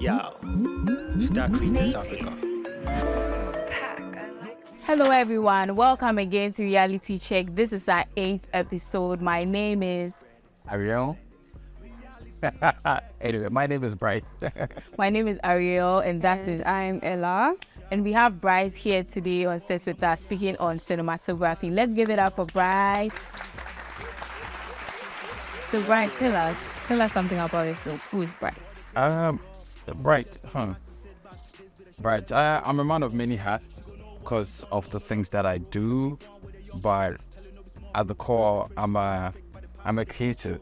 Yeah, Star Creators Africa. Hello everyone, welcome again to Reality Check. This is our 8th episode. My name is Ariel. Anyway, my name is Bright. Ariel, and that is I'm Ella. and we have Bryce here today on set with us speaking on cinematography. Let's give it up for Bryce. So Bryce, tell us something about yourself. Who is Bryce? Bright, Bright. I'm a man of many hats because of the things that I do, but at the core, I'm a creative,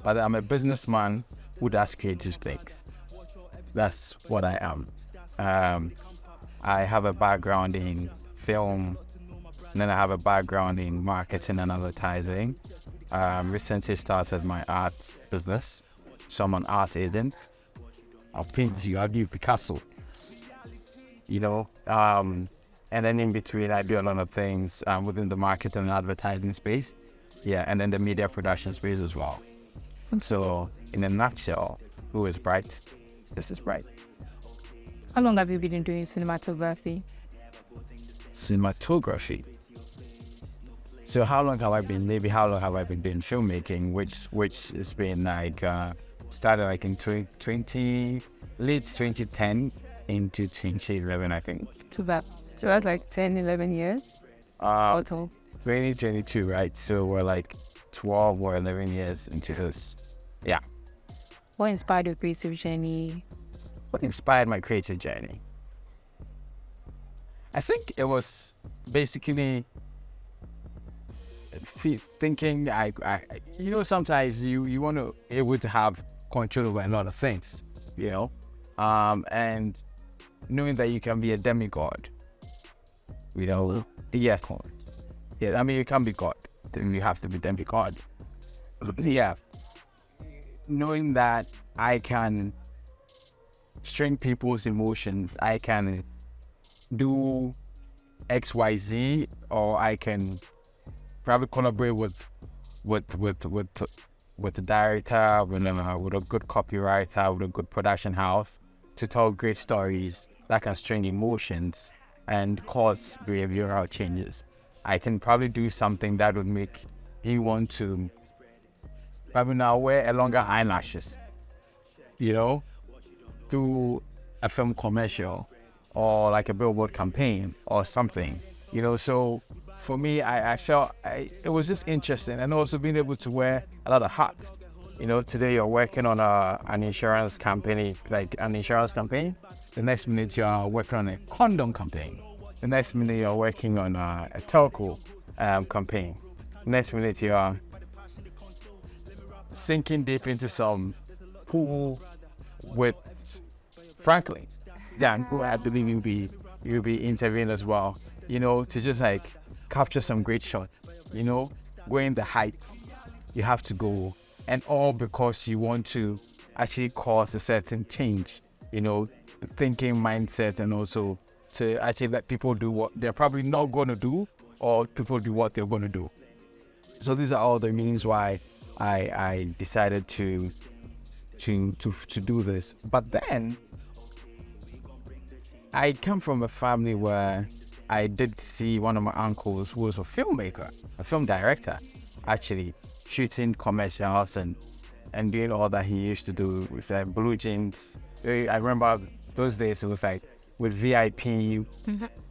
but I'm a businessman who does creative things. That's what I am. I have a background in film, and then I have a background in marketing and advertising. Recently started my art business, so I'm an art agent. I'll paint you, I'll do Picasso, and then in between I do a lot of things within the marketing and advertising space, and then the media production space as well. So in a nutshell, who is Bright? This is Bright. How long have you been doing cinematography? Cinematography. So how long have I been doing filmmaking, which has been started like in late 2010 into 2011, I think. So that's like 10, 11 years? Total. 2022, right? So we're like 12 or 11 years into this. Yeah. What inspired your creative journey? What inspired my creative journey? I think it was basically thinking, sometimes you want to able to have control over a lot of things, and knowing that you can be a demigod, I mean, you can be God, then you have to be demigod. Knowing that I can string people's emotions, I can do XYZ, or I can probably collaborate with the director, with a good copywriter, with a good production house to tell great stories that can string emotions and cause behavioral changes. I can probably do something that would make you want to probably now wear a longer eyelashes, through a film commercial or like a billboard campaign or something, So for me, I felt it was just interesting, and also being able to wear a lot of hats. Today you're working on an insurance company, The next minute you're working on a condom campaign. The next minute you're working on a telco campaign. The next minute you're sinking deep into some pool with Franklin. Dan, who I believe you'll be interviewing as well. To just like capture some great shots. Going the height you have to go, and all because you want to actually cause a certain change, thinking mindset, and also to actually let people do what they're probably not going to do, or people do what they're going to do. So these are all the meanings why I decided to do this. But then I come from a family where I did see one of my uncles who was a filmmaker, a film director, actually shooting commercials and doing all that he used to do with blue jeans. I remember those days it was like with VIP,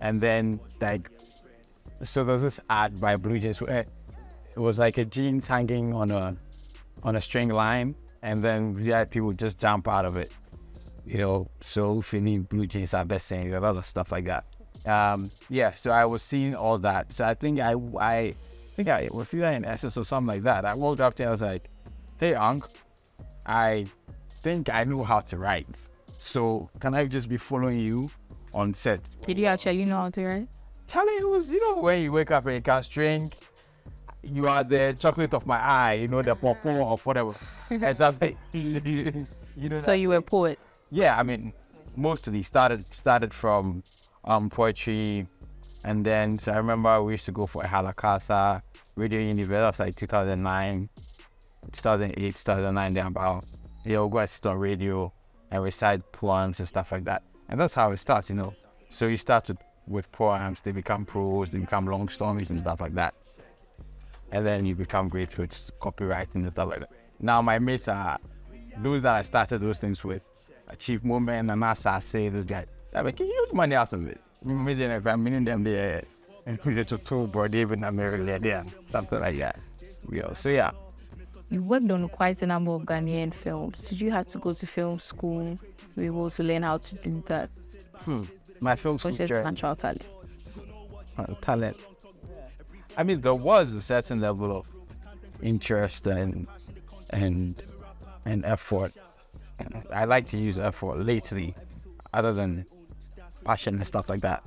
and then so there's this ad by Blue Jeans where it was like a jeans hanging on a string line, and then VIP would just jump out of it. So if you need blue jeans, are best saying a lot of stuff like that. So I was seeing all that. So I think I was feeling in essence or something like that. I walked up to him, I was like, "Hey, Unc, I think I know how to write. So can I just be following you on set?" Did you actually know how to write? Charlie, it was, when you wake up and you can't drink, you are the chocolate of my eye, the pawpaw or whatever. And something, So you were a poet? Yeah, I mean, mostly started from poetry, and then so I remember we used to go for a Halakasa Radio University. That was like 2009, 2008, 2009. Then about go assist on radio, and recite poems and stuff like that. And that's how it starts, you know. So you start with poems, they become prose, they become long stories and stuff like that. And then you become great with copywriting and stuff like that. Now my mates are those that I started those things with. Achieve Moment and as I say those guys, they're making huge money out of it. Imagine if I'm meeting them there and put it to two bro, even America there, something like that. Yeah. So yeah. You worked on quite a number of Ghanaian films. Did you have to go to film school to be able to learn how to do that? My film school Or just journey. natural talent? Talent. I mean, there was a certain level of interest and effort. I like to use effort lately, other than passion and stuff like that.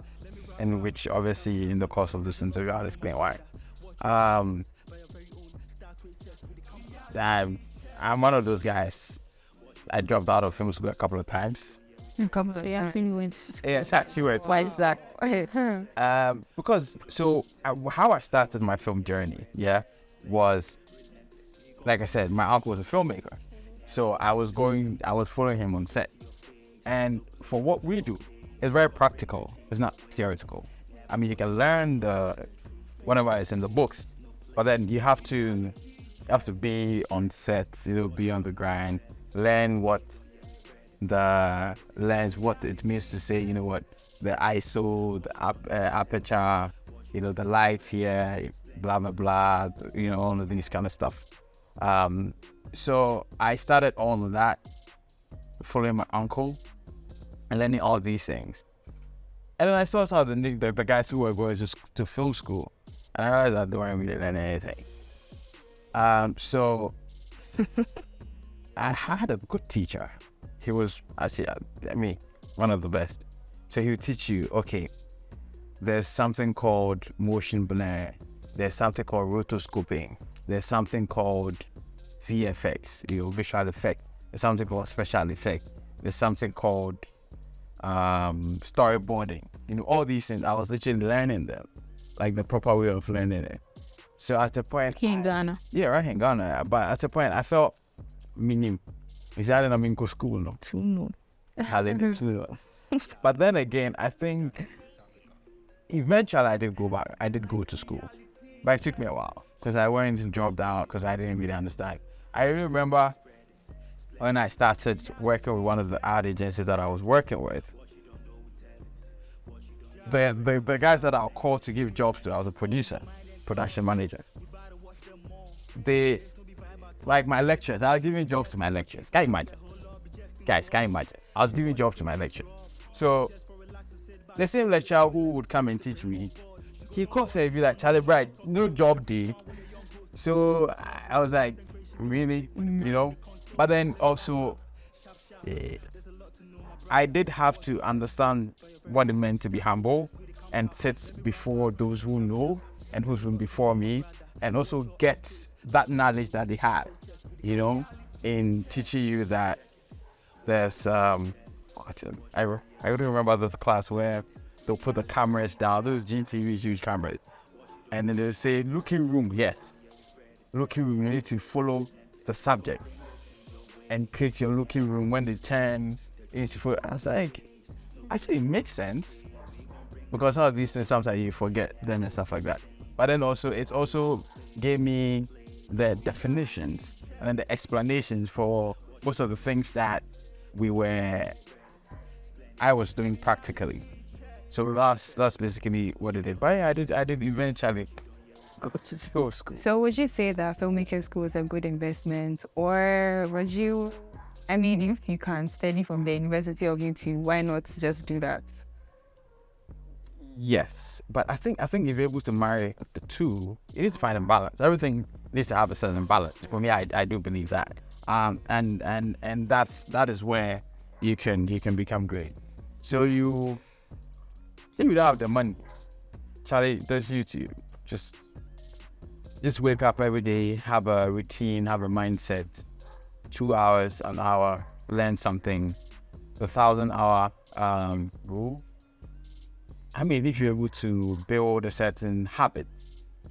And which obviously in the course of this interview I'll explain why. I'm one of those guys. I dropped out of film school a couple of times. So you actually went to school. Yeah, it's actually weird. Why is that? Because how I started my film journey, was, like I said, my uncle was a filmmaker, so I was following him on set, and for what we do, it's very practical. It's not theoretical. I mean, you can learn whatever is in the books, but then you have to be on set, be on the grind, learn what the lens, what it means to say, the ISO, the aperture, the light here, blah blah blah, all of these kind of stuff. So I started all of that, following my uncle and learning all these things. And then I saw some of the guys who were going to film school, and I realized I don't really learn anything. So I had a good teacher. He was actually, one of the best. So he would teach you, okay, there's something called motion blur, there's something called rotoscoping, there's something called VFX, visual effect, there's something called special effect, there's something called storyboarding. All these things, I was literally learning them, like the proper way of learning it. So at the point, Here in Ghana. Yeah, right in Ghana. But at the point, I felt, is that in a school? No. Too no. But then again, I think eventually I did go back. I did go to school, but it took me a while because I went and dropped out because I didn't really understand. I really remember when I started working with one of the ad agencies that I was working with. The guys that I was called to give jobs to, I was a production manager. They, like my lectures, I was giving jobs to my lectures. Can't imagine. Guys, can't imagine. I was giving jobs to my lecture. So the same lecturer who would come and teach me, he comes and be like, Charlie Bright, no job day. So I was like, really? But then also, I did have to understand what it meant to be humble and sit before those who know and who's been before me, and also get that knowledge that they have, in teaching you that there's I really remember the class where they'll put the cameras down, those GTV huge cameras, and then they'll say looking room, yes, looking room, you need to follow the subject and create your looking room. When they turn, you need to follow. I was like, actually it makes sense, because some of these things sometimes you forget them and stuff like that. But then also, it also gave me the definitions and the explanations for most of the things that I was doing practically. So that's basically what it did. But yeah, I did eventually go to film school. So would you say that filmmaker school is a good investment, or would you, if you can study from the University of UT, why not just do that? Yes, but I think if you're able to marry the two, you need to find a balance. Everything needs to have a certain balance. For me, I do believe that. And that is where you can become great. So if you don't have the money, Charlie, there's YouTube. Just wake up every day, have a routine, have a mindset. 2 hours, an hour, learn something. The 1,000-hour rule. If you're able to build a certain habit,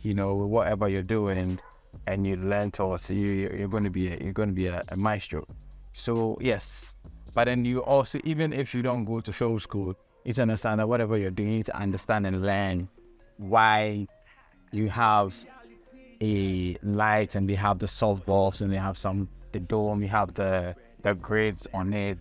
with whatever you're doing, and you learn towards you're going to be a maestro. So yes, But then you also, even if you don't go to film school, you need to understand that whatever you're doing, you need to understand and learn why you have a light and they have the softballs and they have the dome, you have the grids on it.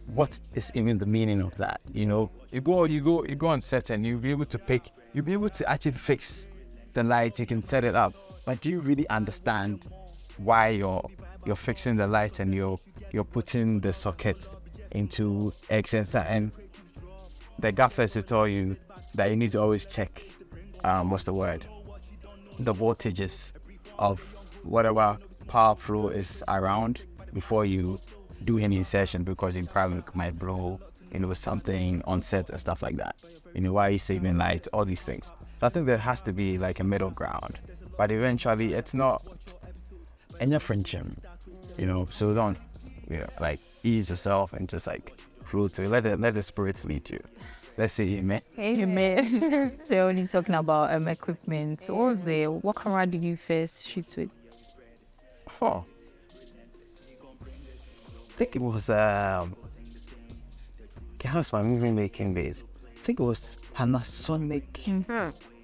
What is even the meaning of that? You know, you go on set and you'll be able to actually fix the light, you can set it up. But do you really understand why you're fixing the light and you're putting the socket into X and the gaffers will tell you that you need to always check the voltages of whatever power flow is around before you do any insertion, because it probably might blow, something on set and stuff like that. Why are you saving light, all these things. So I think there has to be like a middle ground, but eventually it's not any friendship, so don't like ease yourself and just like flow through. Let the spirit lead you. Let's say amen. Amen. So you're only talking about equipment. So what camera did you first shoot with? I think it was how's my movie making days? I think it was Panasonic.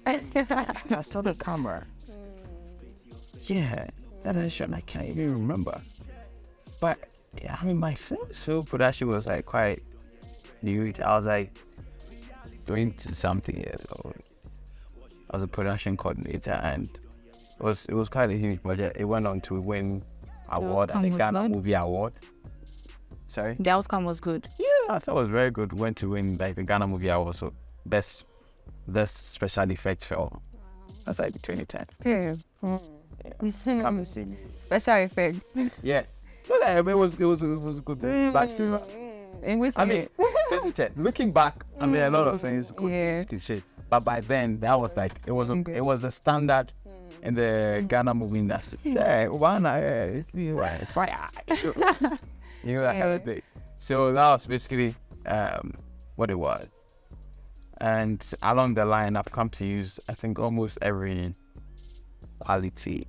Panasonic camera. Yeah, that is shot I can't even remember. But yeah, my first film production was like quite new. I was like 20-something years old. I was a production coordinator, and it was quite a huge project. It went on to win award at the Ghana Movie Award. Sorry? The outcome was good. Yeah, I thought it was very good. Went to win like the Ghana Movie Award, so best special effects film. That's like 2010. Yeah. Come and see me. Special effect. Yeah. No, it was good. In which I mean, 2010. Looking back, I mean, a lot of things could shit. But by then, that was like it was the standard in the Ghana movie industry. Yeah, fire. That kind of thing. So that was basically what it was. And along the line, I've come to use, I think, almost every quality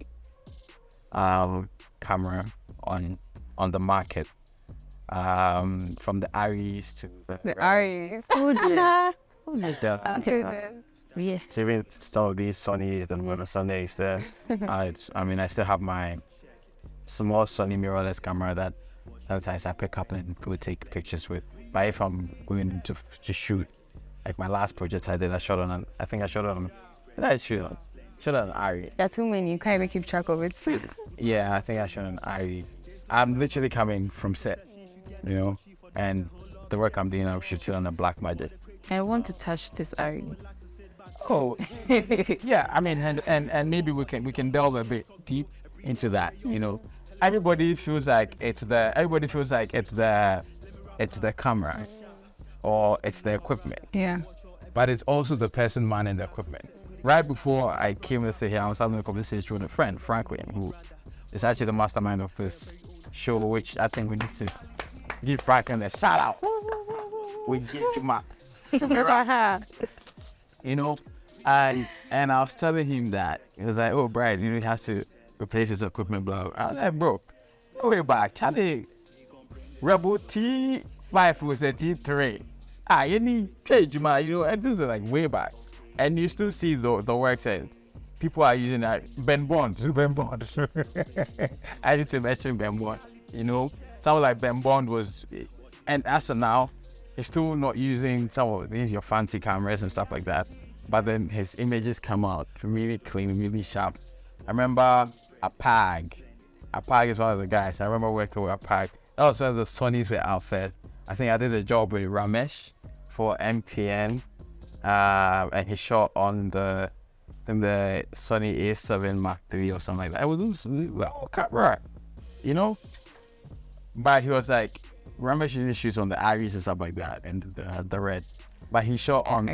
camera on the market. From the Aries to the Aries. Yeah. So even some of these Sonys and whatever Sonys there. I still have my small Sony mirrorless camera that sometimes I pick up and go take pictures with. But if I'm going to shoot, like my last project I did, I shot on an Aries. There are too many, you can't even keep track of it. Yeah, I think I shot an Aries. I'm literally coming from set, and the work I'm doing, I'm shooting on a black magic. I want to touch this Aries. Oh, yeah. I mean, and maybe we can delve a bit deep into that. Everybody feels like it's the camera or it's the equipment. Yeah. But it's also the person manning the equipment. Right before I came to stay here, I was having a conversation with a friend, Franklin, who is actually the mastermind of this show, which I think we need to give Franklin a shout out. We give him a and I was telling him that he was like, "Oh, Brian, he has to replace his equipment." Blah. I was like, "Bro, no way back. Charlie, Rebel T5 was a T3. You need change, man. And this is like way back, and you still see the work that people are using that Ben Bond. I need to mention Ben Bond. Someone like Ben Bond was, and as of now, he's still not using some of these your fancy cameras and stuff like that. But then his images come out really clean, really sharp. I remember Apag. Apag is one of the guys. I remember working with Apag. That was one of the Sonys with out first. I think I did a job with Ramesh for MTN. And he shot on the Sony A7 Mark III or something like that. It was camera, But he was like, Ramesh usually shoots on the Aries and stuff like that, and the red. But he shot on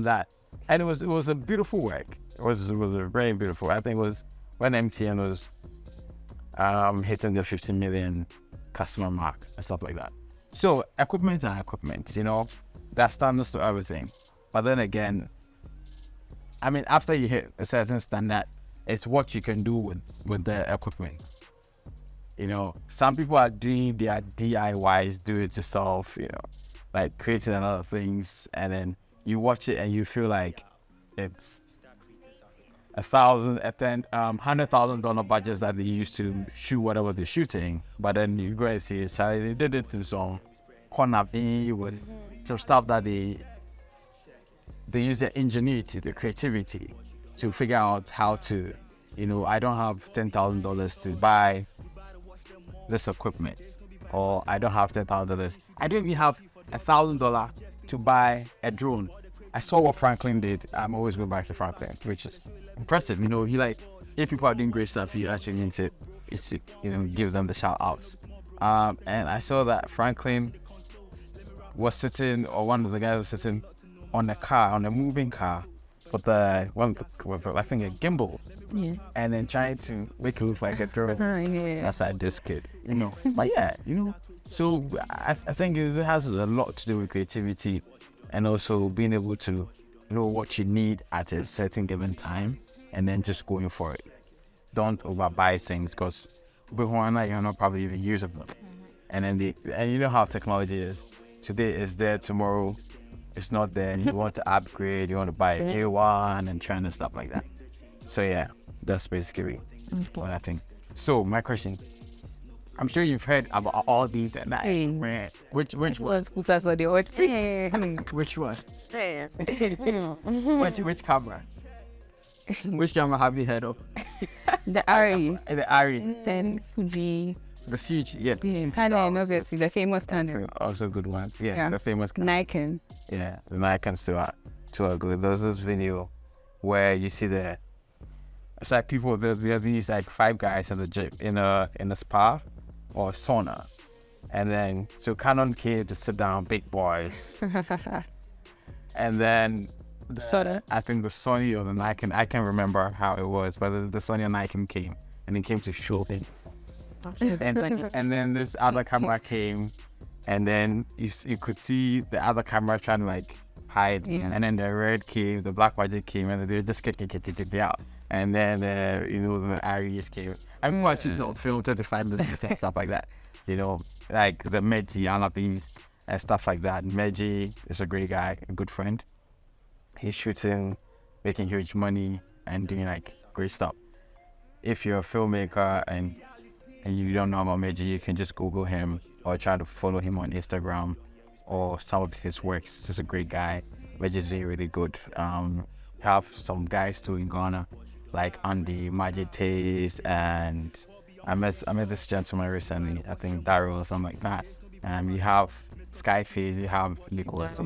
that, and it was a beautiful work. It was a very beautiful. I think it was when MTN was hitting the 50 million customer mark and stuff like that. So equipment are equipment, There's standards to everything. But then again, I mean, after you hit a certain standard, it's what you can do with the equipment. Some people are doing their DIYs, do it yourself, like creating a lot of things, and then you watch it and you feel like it's $100,000 budgets that they use to shoot whatever they're shooting, but then you go and see it, so they did it in some corner with some stuff that they use their ingenuity, their creativity to figure out how to, I don't have $10,000 to buy this equipment, or I don't have $10,000. I don't even have $1,000 to buy a drone. I saw what Franklin did. I'm always going back to Franklin, which is impressive. If people are doing great stuff, you actually need to give them the shout outs. And I saw that Franklin was sitting, or one of the guys was sitting on a moving car with I think a gimbal, and then trying to make it look like a drone. That's like this kid, But so I think it has a lot to do with creativity, and also being able to know what you need at a certain given time, and then just going for it. Don't overbuy things, because before you're not probably even using them. And then and you know how technology is. Today it's there, tomorrow it's not there. You want to upgrade, you want to buy a new one and trying to stuff like that. So yeah, that's basically what I think. So my question, I'm sure you've heard about all these and that. Which one? Which one? Which camera? Which camera have you heard of? The Ari. The Ari. Then Fuji. The Fuji, yeah. Canon, obviously, the famous Canon. Also a good one. Yeah, the famous Canon. Nikon. Yeah, the Nikons too are good. There's this video where you see it's like people, we have these like 5 guys in the gym, in a spa or sauna. And then, so Canon came to sit down, big boys. And then, I think the Sony or the Nikon, I can't remember how it was, but the Sony or Nikon came, and it came to show them. And then this other camera came, and then you could see the other camera trying to like hide, and then the red came, the black magic came, and they were just get out. And then the Aries came. I mean, watching the film 35 minutes and stuff like that. Like the Meji Anapis and stuff like that. Meji is a great guy, a good friend. He's shooting, making huge money, and doing like great stuff. If you're a filmmaker and you don't know about Meji, you can just Google him or try to follow him on Instagram or some of his works. He's just a great guy. Meji is really, really good. Have some guys too in Ghana, like Andy Majites, and I met this gentleman recently, I think Daryl or something like that. You have Skyface, you have Nicholas.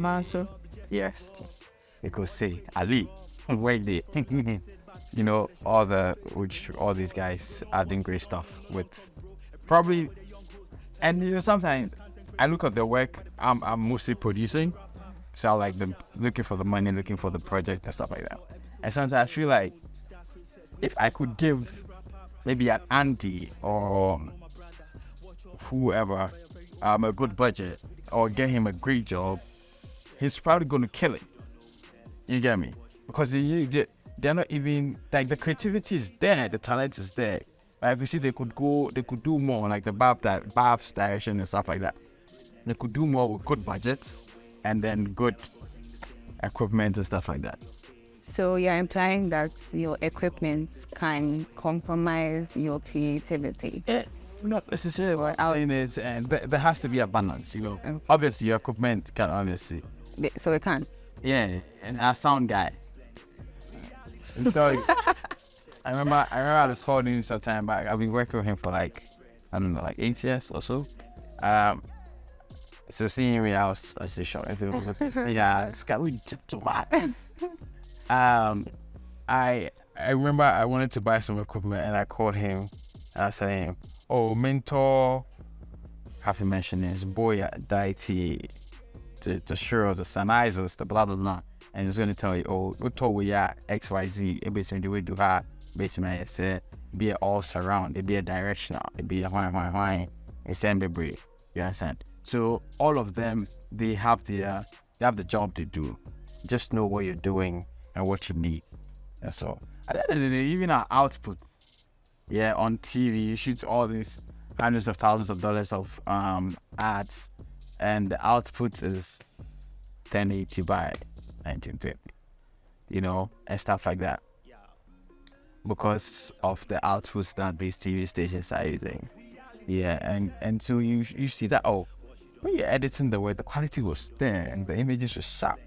Yes. Because Ali, Wade, all these guys are doing great stuff with probably, and sometimes I look at their work, I'm mostly producing, so I like them looking for the money, looking for the project and stuff like that. And sometimes I feel like if I could give maybe an Andy or whoever a good budget or get him a great job, he's probably going to kill it. You get me? Because they're not even, like, the creativity is there, the talent is there. Like, you see, they could do more, like the Bab's direction and stuff like that. They could do more with good budgets and then good equipment and stuff like that. So you're implying that your equipment can compromise your creativity? Not necessarily. What I'm saying is, and there has to be a balance, Obviously, your equipment can obviously. So it can? Yeah, and a sound guy. So, I remember I was calling him some time back. I've been working with him for like 8 years or so. So seeing me, I was just shocked. Yeah, it's got me too bad. I remember I wanted to buy some equipment and I called him and I said to him, "Oh, mentor, have to mention this boy at Daiti, the sure, the sanizers, the blah blah blah." And he's gonna tell you, "Oh, we told we are XYZ, based on the way do that, based on I said, be all surround, it be a directional, it be a why, it's MBB." You understand? So all of them, they have the job to do. Just know what you're doing and what you need. That's all. At the end of the day, even our output, on TV, you shoot all this. hundreds of thousands of dollars of ads, and the output is 1080 by 1920, and stuff like that, because of the outputs that these TV stations are using. Yeah, and so you see that, when you're editing the way the quality was there and the images were sharp,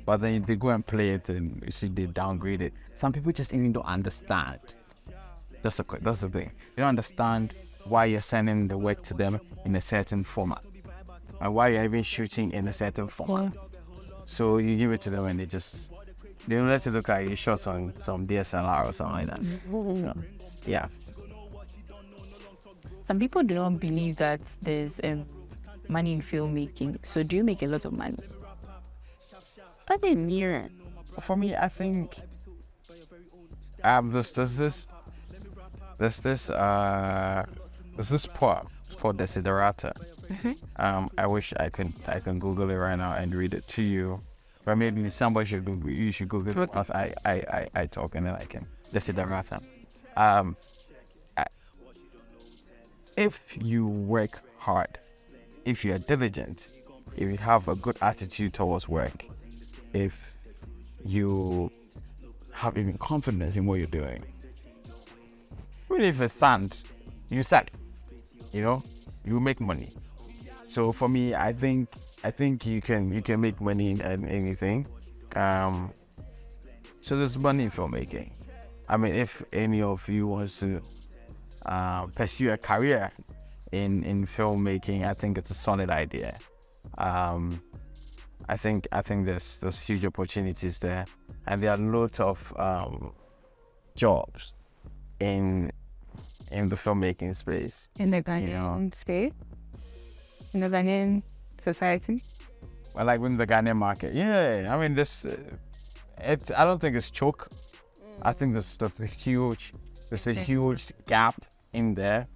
but then they go and play it and you see they downgrade it. Some people just even don't understand. That's the thing. They don't understand why you're sending the work to them in a certain format, and why you're even shooting in a certain format. So you give it to them and they don't let you look at your shots on some DSLR or something like that. Yeah. Some people do not believe that there's money in filmmaking. So do you make a lot of money? I mean, yeah. For me, I think there's this part for Desiderata. I wish I can Google it right now and read it to you, but maybe somebody should Google. You should Google it. I talk and then I can Desiderata. If you work hard, if you are diligent, if you have a good attitude towards work, if you have even confidence in what you're doing, even if it's sand, you sell it, you make money. So for me, I think you can make money in anything. So there's money in filmmaking. I mean, if any of you wants to pursue a career in filmmaking, I think it's a solid idea. I think there's huge opportunities there, and there are lots of jobs in the filmmaking space. In the Ghanaian space? In the Ghanaian society? Well, like in the Ghanaian market. Yeah, I mean, I don't think it's choke. I think there's a huge gap in there.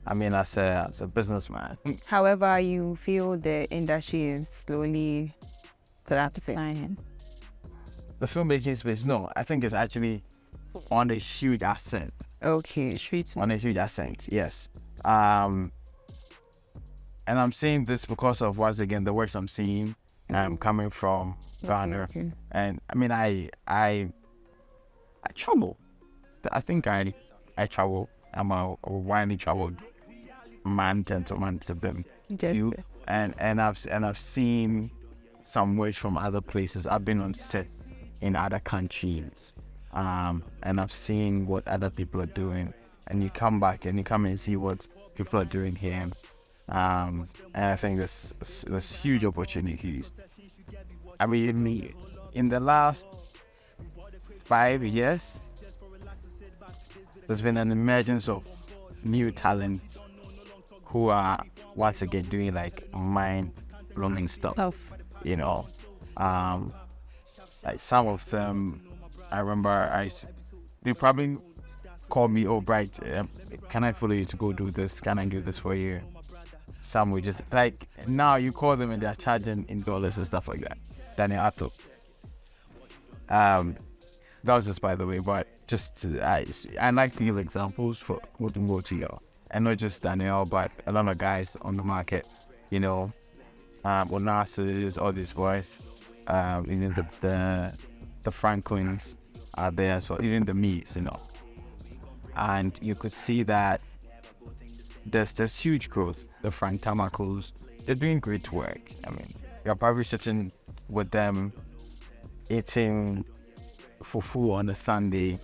I mean, as a businessman. However, you feel the industry is slowly collapsing. The filmmaking space, no, I think it's actually on a huge ascent. Okay. On a huge ascent, yes. And I'm saying this because of, once again, the works I'm seeing coming from Ghana. Okay. And I mean, I travel. I think I travel. I'm a widely traveled gentleman to them too. And I've seen some works from other places. I've been on set in other countries, and I've seen what other people are doing. And you come back and you come and see what people are doing here. And I think there's huge opportunities. I mean, in the last 5 years, there's been an emergence of new talents who are once again doing like mind-blowing stuff. Like some of them, I remember they probably called me, Bright, can I follow you to go do this? Can I do this for you? Some would just, like, now you call them and they're charging in dollars and stuff like that. Daniel Atto. That was just by the way, but I like to give examples for what to go to y'all. And not just Daniel, but a lot of guys on the market, Onassis, all these boys, even the Franklins are there, so even the Mees, and you could see that there's huge growth. The Frank Tamakos, they're doing great work. I mean, you're probably sitting with them eating fufu on a Sunday,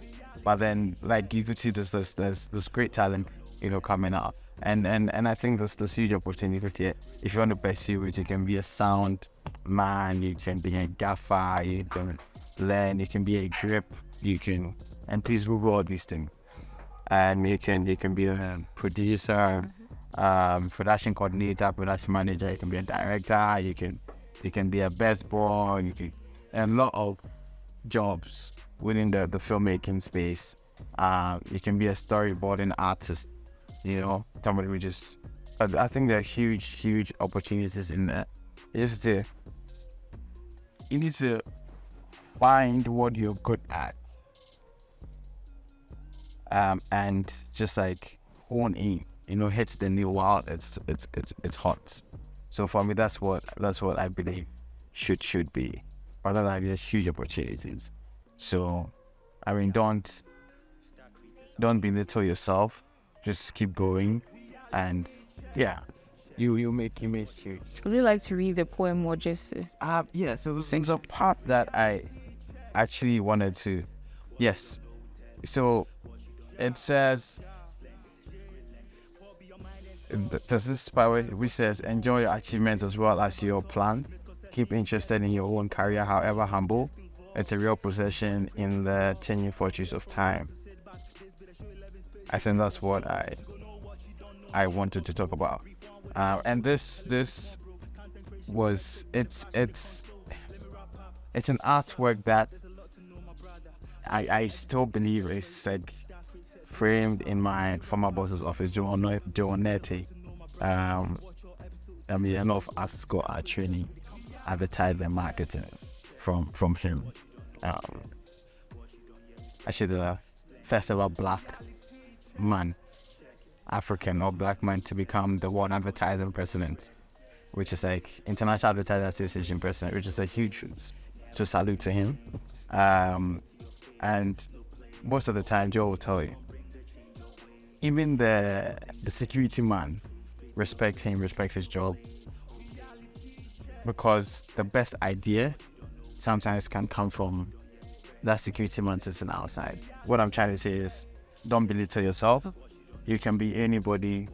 but then like you could see there's this great talent, coming out, and I think there's huge opportunity here. If you want to pursue it, you can be a sound man, you can be a gaffer, you can learn, you can be a grip, and please Google all these things, and you can be a producer, production coordinator, production manager, you can be a director, you can be a best boy, and a lot of jobs within the filmmaking space. You can be a storyboarding artist, somebody who just, I think there are huge opportunities in there. You need to find what you're good at, and just like hone in hits the new world, it's hot. So for me, that's what I believe should be. Other than there's huge opportunities. So, I mean, don't belittle yourself. Just keep going, and yeah, you make huge. Would you like to read the poem or just? Yeah. So there's a part that I actually wanted to. Yes. So it says. There's this part which says, enjoy your achievements as well as your plan. Keep interested in your own career, however humble. It's a real possession in the changing fortunes of time. I think that's what I wanted to talk about. And this was it's an artwork that I still believe is like framed in my former boss's office, Joe Nete. I mean, a lot of us got our training, advertising, marketing from him. Actually, the first ever black man, African or black man, to become the world advertising president, which is like International Advertising Association president, which is a huge salute to him. And most of the time, Joe will tell you, even the security man, respect him, respect his job, because the best idea sometimes can come from that security man sitting outside. What I'm trying to say is, don't belittle yourself. You can be anybody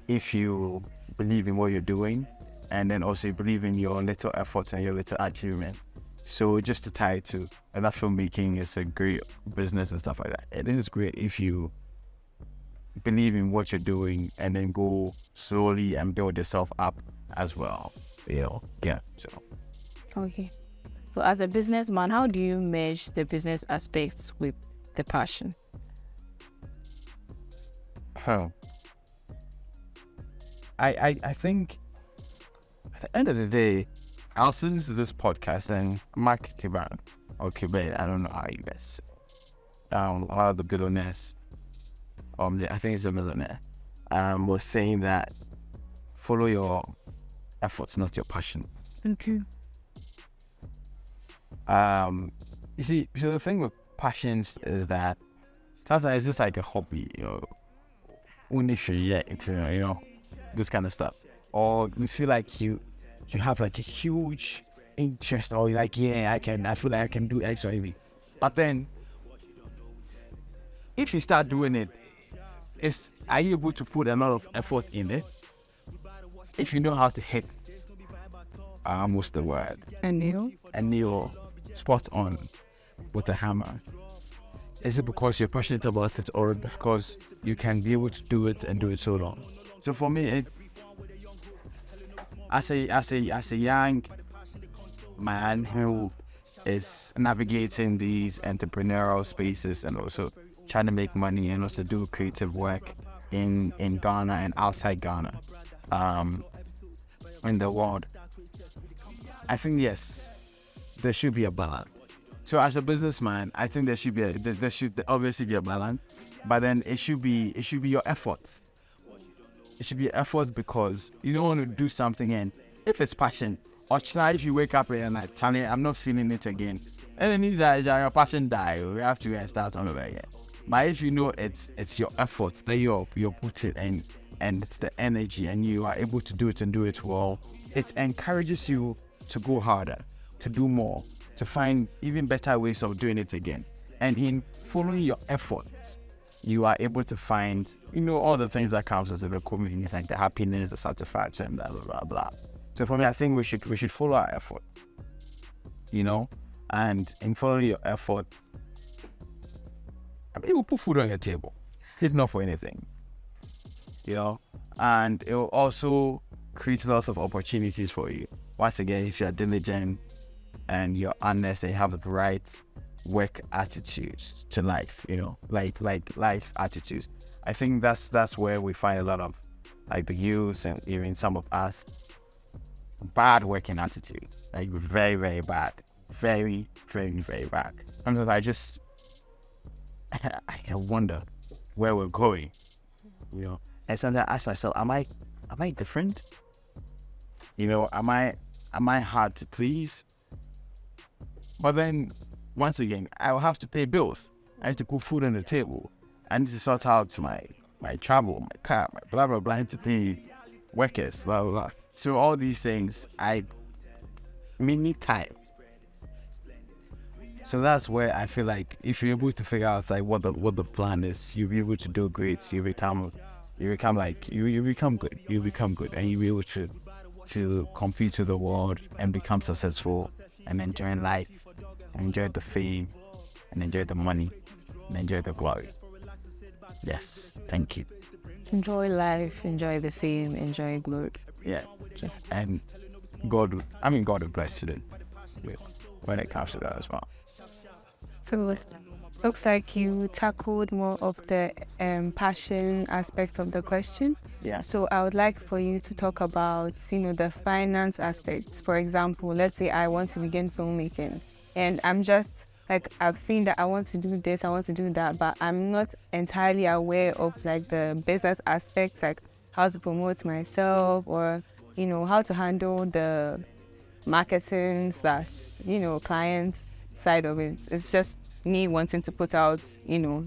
if you believe in what you're doing, and then also you believe in your little efforts and your little achievement. So just to tie it to, and that filmmaking is a great business and stuff like that. It is great if you believe in what you're doing and then go slowly and build yourself up as well. Yeah. So. Okay. So as a businessman, how do you merge the business aspects with the passion? I think at the end of the day, I'll listen to this podcast and Mark Cuban or Cuban, I don't know how you guys one of the billionaires, I think he's a millionaire, was saying that follow your efforts, not your passion. Okay. You see, so the thing with passions is that sometimes it's just like a hobby, this kind of stuff. Or you feel like you have like a huge interest, or you're like, I feel like I can do X or Y. But then, if you start doing it, are you able to put a lot of effort in it? If you know how to hit, what's the word? A nail Spot on with a hammer. Is it because you're passionate about it, or because you can be able to do it and do it so long? So for me, as a young man who is navigating these entrepreneurial spaces and also trying to make money and also do creative work in Ghana and outside Ghana, in the world, I think yes, there should be a balance. So as a businessman, I think there should obviously be a balance, but then it should be your efforts. It should be effort, because you don't want to do something, and if it's passion, or if you wake up and like, Charlie, I'm not feeling it again, and then your passion die, you have to start all over again. But if you know it's your efforts that you're putting in, and it's the energy, and you are able to do it and do it well, it encourages you to go harder, to do more, to find even better ways of doing it again. And in following your efforts, you are able to find, all the things that comes with the community, like the happiness, the satisfaction, blah, blah, blah, blah. So for me, I think we should follow our effort, and in following your effort, it will put food on your table, if not for anything, and it will also create lots of opportunities for you. Once again, if you're diligent and you're honest and you have the right work attitudes to life, like life attitudes. I think that's where we find a lot of like the youth and even some of us bad working attitude, like very, very bad, very, very, very bad. Sometimes I wonder where we're going, And sometimes I ask myself, am I different? You know, am I hard to please? But then, once again, I will have to pay bills. I have to put food on the table. I need to sort out my travel, my car, my blah, blah, blah. I need to pay workers, blah, blah, blah. So all these things, need time. So that's where I feel like if you're able to figure out like what the plan is, you'll be able to do great. You become good. You become good, and you'll be able to compete with the world and become successful and enjoy life, and enjoy the fame, and enjoy the money, and enjoy the glory. Yes, thank you. Enjoy life, enjoy the fame, enjoy glory. Yeah, and God will bless you then when it comes to that as well. So it looks like you tackled more of the passion aspect of the question. Yeah. So I would like for you to talk about, the finance aspects. For example, let's say I want to begin filmmaking, and I'm just like, I've seen that I want to do this, I want to do that, but I'm not entirely aware of like the business aspects, like how to promote myself, or how to handle the marketing / client side of it. It's just me wanting to put out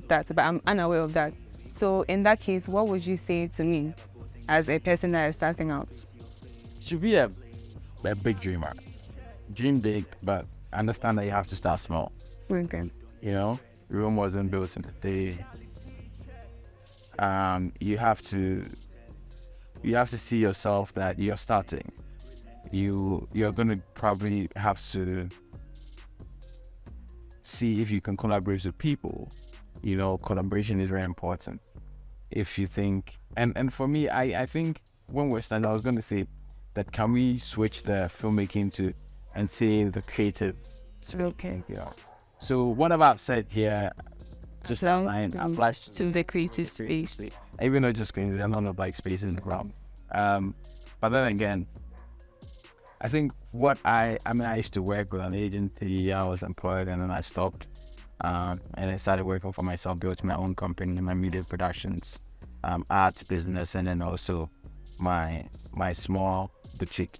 that, but I'm unaware of that. So in that case, what would you say to me as a person that is starting out? Should be a big dreamer. Dream big, but understand that you have to start small. Okay. Rome wasn't built in a day. You have to see yourself that you're starting. You're gonna probably have to see if you can collaborate with people. Collaboration is very important. If you think, and for me, I think when we're starting, I was gonna say that can we switch the filmmaking to and say the creative. Okay. So whatever I've said here, just applies to the creative space. Even though just creative, there are not like spaces around. But then again, I think I used to work with an agency. I was employed and then I stopped. And I started working for myself, built my own company, my media productions, art business, and then also my small boutique,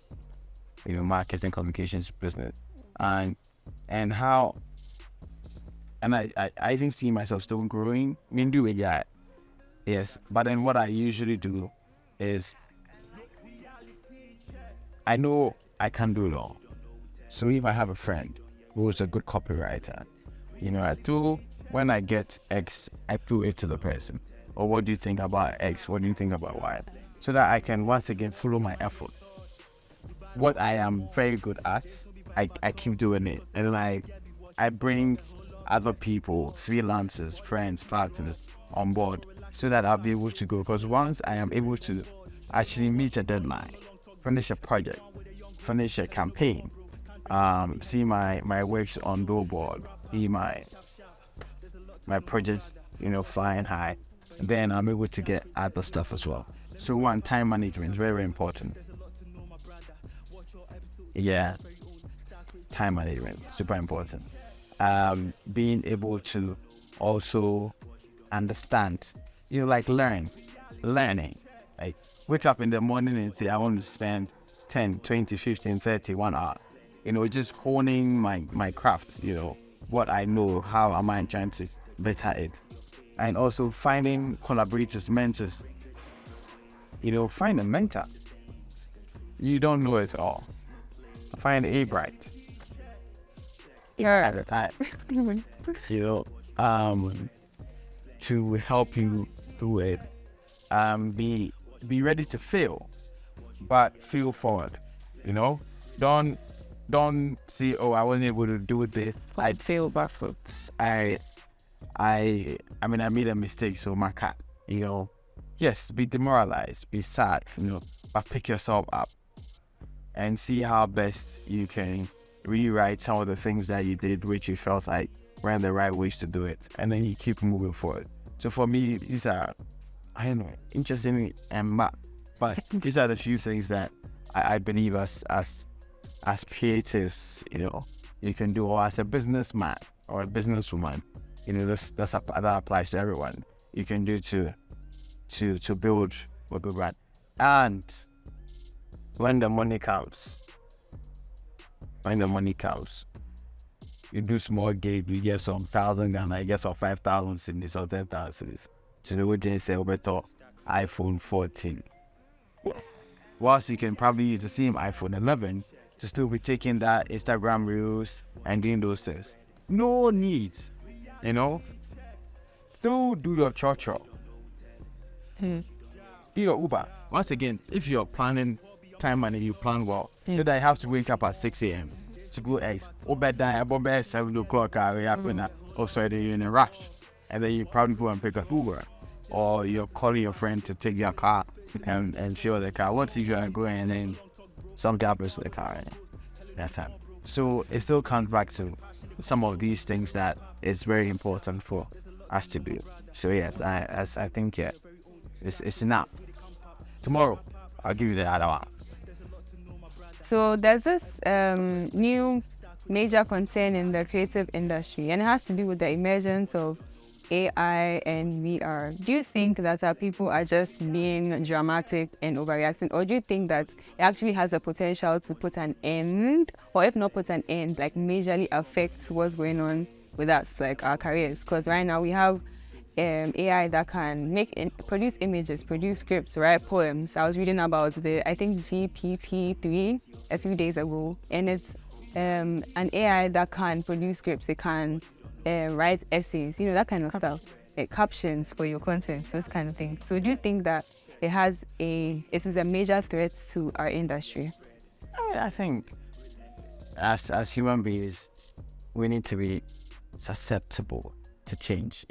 marketing communications business. And I didn't see myself still growing. Do it, yeah. Yes. But then what I usually do is I know I can't do it all. So if I have a friend who is a good copywriter, when I get X, I throw it to the person. Or what do you think about X? What do you think about Y? So that I can once again follow my effort. What I am very good at, I keep doing it. And then I bring other people, freelancers, friends, partners on board so that I'll be able to go. Because once I am able to actually meet a deadline, finish a project, finish a campaign, see my works on billboard, see my projects, flying high, then I'm able to get other stuff as well. So one, time management is very, very important. Yeah, time management, super important. Being able to also understand, learning, like wake up in the morning and say, I want to spend 10, 20, 15, 30, 1 hour, just honing my craft, what I know, how am I trying to better it. And also finding collaborators, mentors, find a mentor. You don't know it all. Find a bright. At a time, to help you do it. Be ready to fail, but fail forward. Don't say, oh, I wasn't able to do this. I failed backwards. I made a mistake, so my cat. Yes, be demoralized, be sad, but pick yourself up and see how best you can rewrite some of the things that you did which you felt like weren't the right ways to do it, and then you keep moving forward. So for me, these are, interesting and but these are the few things that I believe as creatives, you can do, or as a businessman or a businesswoman, that applies to everyone. You can do to build with the brand. And when the money comes, you do small gig, you get some 1,000 Ghana, you get some 5,000 cedis or 10,000 cedis. So the would say over top iPhone 14. Whilst you can probably use the same iPhone 11 to still be taking that Instagram reels and doing those things. No need, you know. Still do your cho-cho. Do your Uber. Once again, if you're planning time and you plan well, so that you have to wake up at 6 a.m. to go eggs. Or bed down about 7 o'clock, also you're in a rush. And then you probably go and pick up Uber. Or you're calling your friend to take your car and show the car. Once you're going to go and then something happens with the car. That's time. So it still comes back to some of these things that is very important for us to do. So yes, I think it's enough. Tomorrow, I'll give you the other one. So there's this new major concern in the creative industry, and it has to do with the emergence of AI and VR. Do you think that our people are just being dramatic and overreacting, or do you think that it actually has the potential to put an end, or if not put an end, like majorly affect what's going on with us, like our careers? Because right now we have AI that can produce images, produce scripts, write poems. I was reading about I think GPT-3 a few days ago, and it's an AI that can produce scripts. It can write essays, that kind of stuff, captions for your content, those kind of things. So do you think that it is a major threat to our industry? I think as human beings, we need to be susceptible to change.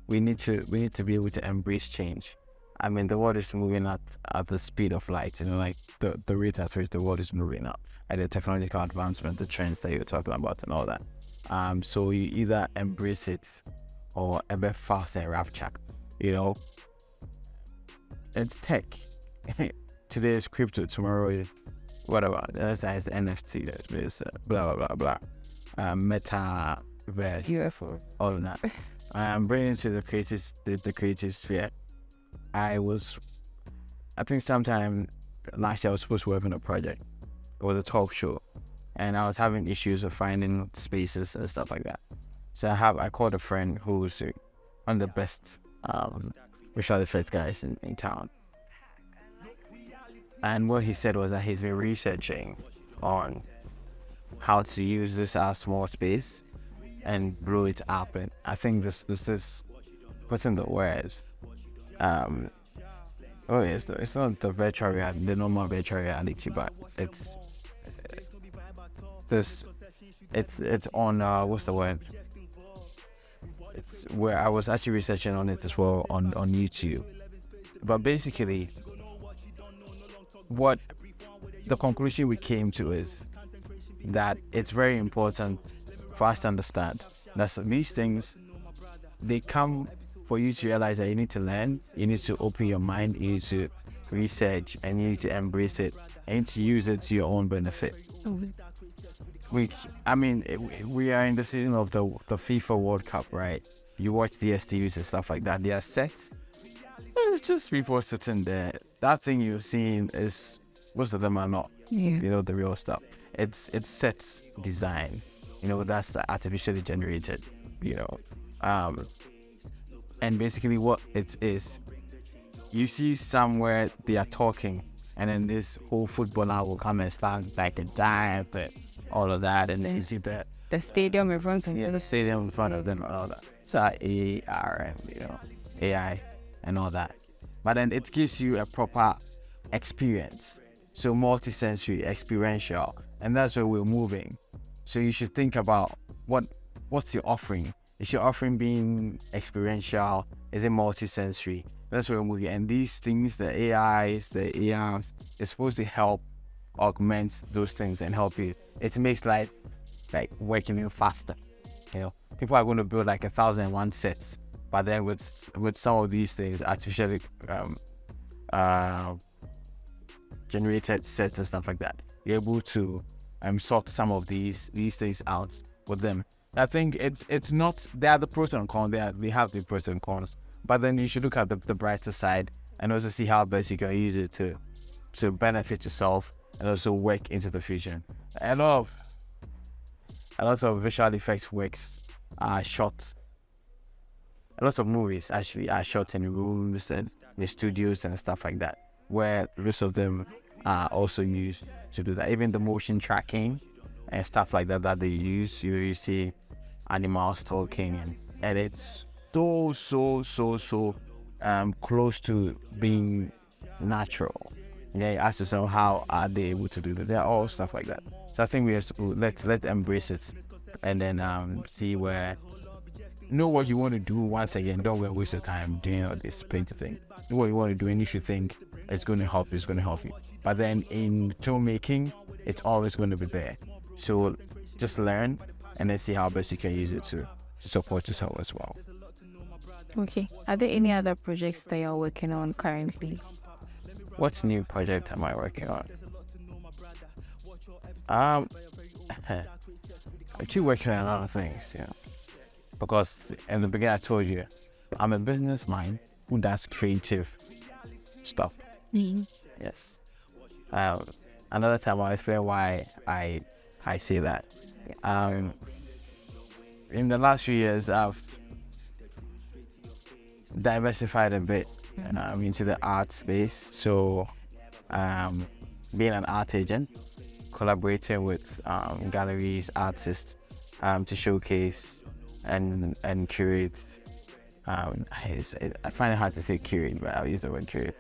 We need to be able to embrace change. I mean, the world is moving at the speed of light, like the rate at which the world is moving up, and the technological advancement, the trends that you're talking about and all that. So you either embrace it or a bit faster rapture. It's tech. Today is crypto, tomorrow is whatever. That's the NFT, that's blah blah blah blah. Metaverse, UFO, all of that. Bringing to the creative sphere. I think sometime last year I was supposed to work on a project. It was a talk show, and I was having issues of finding spaces and stuff like that. So I called a friend who's one of the best visual effects guys in town. And what he said was that he's been researching on how to use this as small space and blow it up. And I think this is what's in the words. It's not the virtual reality, the normal virtual reality, but it's on what's the word? It's where I was actually researching on it as well on YouTube. But basically, what the conclusion we came to is that it's very important for us to understand that these things, they come for you to realize that you need to learn, you need to open your mind, you need to research, and you need to embrace it and to use it to your own benefit. We are in the season of the FIFA World Cup, right? You watch the STVs and stuff like that. They are set. It's just people sitting there. That thing you're seeing is, most of them are not, the real stuff. It's set design. That's the artificially generated, and basically what it is, you see somewhere they are talking, and then this whole footballer will come and stand like a giant and all of that, and then you see the stadium in front of them. Yeah, the stadium in front of them and all that. So AR and AI and all that. But then it gives you a proper experience. So multi-sensory, experiential, and that's where we're moving. So you should think about what's your offering. Is your offering being experiential? Is it multi-sensory? That's where we're moving. And these things, the AIs, the ARs, is supposed to help augment those things and help you. It makes life like working even faster. People are going to build like 1,001 sets, but then with some of these things, artificially generated sets and stuff like that, you're able to sort some of these things out with them. I think it's not, there are the pros and cons, they have the pros and cons, but then you should look at the brighter side and also see how best you can use it to benefit yourself and also work into the future. A lot of visual effects works are shot. A lot of movies actually are shot in rooms and the studios and stuff like that, where the rest of them are also used to do that. Even the motion tracking and stuff like that they use, you see animals talking, and it's so close to being natural. Yeah, you ask yourself, how are they able to do that? They're all stuff like that. So I think we have to let's embrace it, and then see where, know what you want to do. Once again, don't waste your time doing all this plenty thing. Know what you want to do, and if you think it's going to help you, it's going to help you. But then in filmmaking, it's always going to be there. So just learn and then see how best you can use it to support yourself as well. Okay. Are there any other projects that you're working on currently? What new project am I working on? I'm actually working on a lot of things, because in the beginning I told you I'm a business mind who does creative stuff. Yes. Another time I'll explain why I say that. In the last few years, I've diversified a bit into the art space. So, being an art agent, collaborating with galleries, artists, to showcase and curate. I find it hard to say curate, but I'll use the word curate.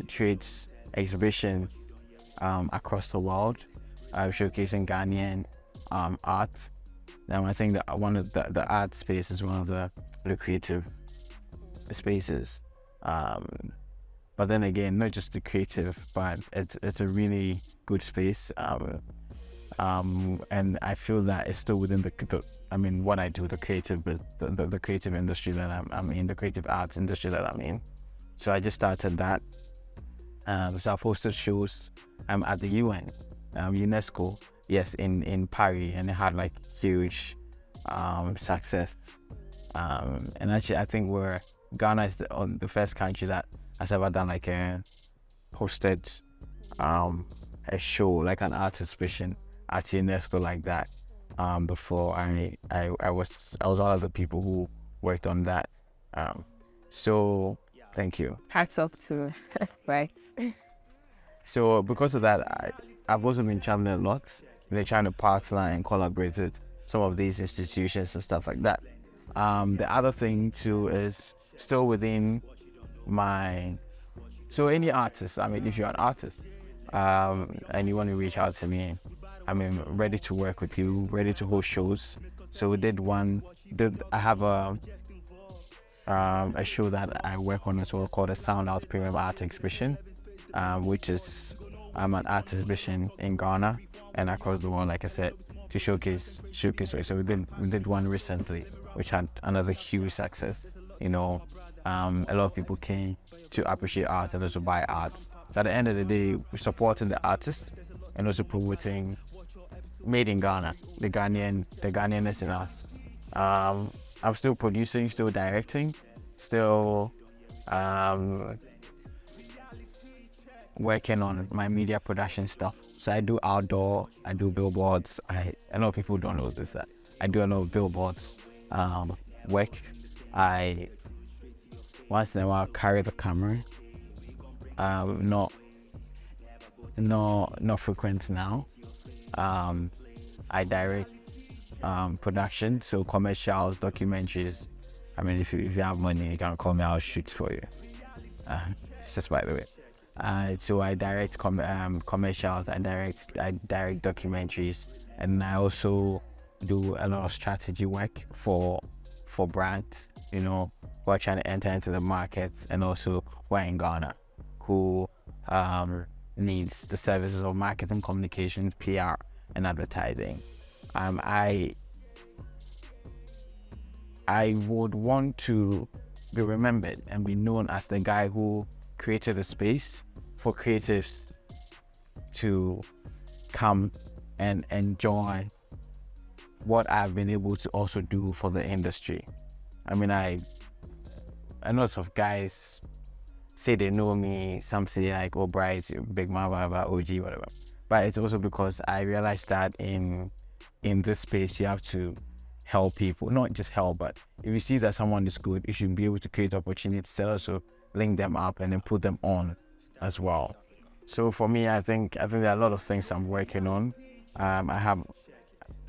Creates exhibition across the world, showcasing Ghanaian art. I think that one of the art space is one of the creative spaces. But then again, not just the creative, but it's a really good space. And I feel that it's still within what I do, the creative industry that I'm in, the creative arts industry that I'm in. So I just started that. So I've hosted shows at the UN, UNESCO, yes, in Paris, and it had like huge success. And actually, I think Ghana is the first country that has ever done like hosted a show, like an art exhibition at UNESCO like that. Before I was one of the people who worked on that. So thank you. Hats off to right. So because of that, I've also been traveling a lot. They're trying to partner and collaborate with some of these institutions and stuff like that. The other thing too is still within so any artist, if you're an artist, and you want to reach out to me, I'm ready to work with you, ready to host shows. So I have a show that I work on as well called a Sound Out Premium Art Exhibition, which is an art exhibition in Ghana and across the world, like I said, to showcase. So we did one recently, which had another huge success. A lot of people came to appreciate art and also buy art. So at the end of the day, we're supporting the artist and also promoting made in Ghana, the Ghanaianness in us. I'm still producing, still directing, still working on my media production stuff. So I do outdoor, I do billboards. A lot of people don't know this. That I do a lot of billboards work. I once in a while carry the camera. Not frequent now. I direct production, so commercials, documentaries. If you have money, you can call me, I'll shoot for you. Just by the way. So I direct commercials, I direct documentaries, and I also do a lot of strategy work for brands, who are trying to enter into the markets, and also who are in Ghana, who needs the services of marketing, communications, PR, and advertising. I would want to be remembered and be known as the guy who created a space for creatives to come and enjoy what I've been able to also do for the industry. I know lots of guys say they know me, something like, oh, Bright, Big Man, OG, whatever. But it's also because I realized that in this space, you have to help people, not just help, but if you see that someone is good, you should be able to create opportunities to also link them up and then put them on as well. So for me, I think there are a lot of things I'm working on. I have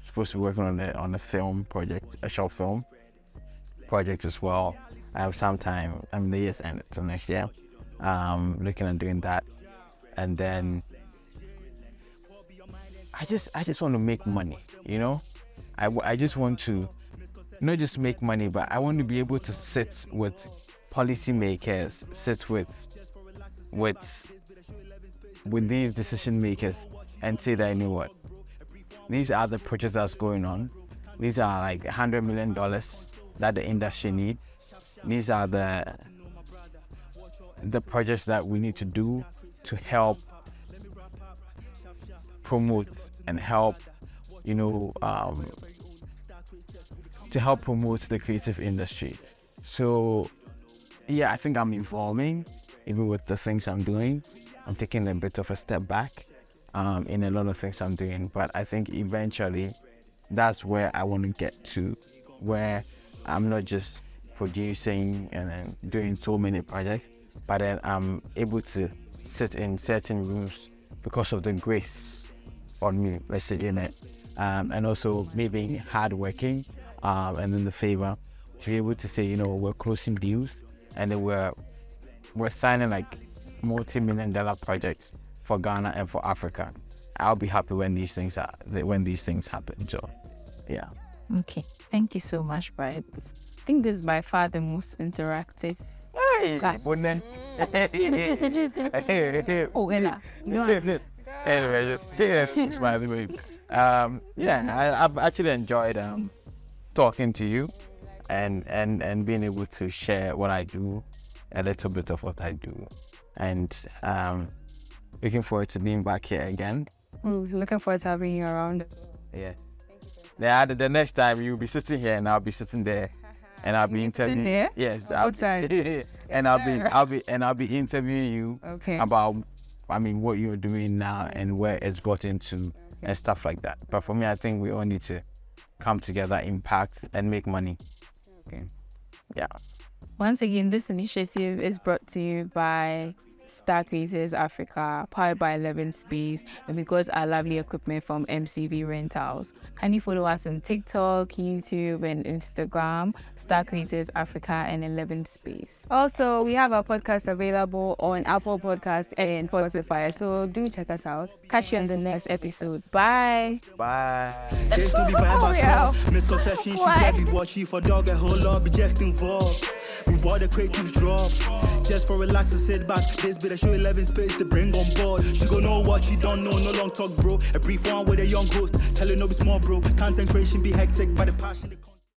supposed to be working on a film project, a short film project as well. I have some time. The year's ended till next year. Looking at doing that, and then I just want to make money. You know, I just want to not just make money, but I want to be able to sit with policymakers, sit with these decision makers, and say that, you know what, these are the projects that's going on. These are like $100 million that the industry needs. These are the projects that we need to do to help promote and help, to help promote the creative industry. So yeah, I think I'm evolving even with the things I'm doing. I'm taking a bit of a step back in a lot of things I'm doing, but I think eventually that's where I want to get to, where I'm not just producing and then doing so many projects, but then I'm able to sit in certain rooms because of the grace on me, let's say, in it, and also me being hardworking, and then the favor to be able to say, we're closing deals and then we're signing like multi-million-dollar projects for Ghana and for Africa. I'll be happy when these things happen. So yeah. Okay, thank you so much, Bright. I think this is by far the most interactive. Hey, anyway, just smiling, baby. I've actually enjoyed talking to you and being able to share what I do, a little bit of what I do, and looking forward to being back here again. Looking forward to having you around. Yeah. The next time you'll be sitting here and I'll be sitting there, and I'll be interviewing. There? Yes, I'll be interviewing you about, what you're doing now and where it's gotten to and stuff like that. But for me, I think we all need to come together, impact, and make money. Okay. Yeah. Once again, this initiative is brought to you by Star Creators Africa, powered by 11 Space, and because our lovely equipment from MCV Rentals. Can you follow us on TikTok, YouTube, and Instagram, Star Creators Africa and 11 Space. Also, we have our podcast available on Apple Podcast and Spotify, so do check us out. Catch you on the next episode. Bye. Bye. Misconception, she said we watch you for dog, a whole lot, be just involved. We bought the creative drop, just for relax and sit back. This bit of show 11 Space to bring on board. She gon' know what she don't know, no long talk, bro. A brief one with a young host, telling no be small, bro. Concentration be hectic by the passion.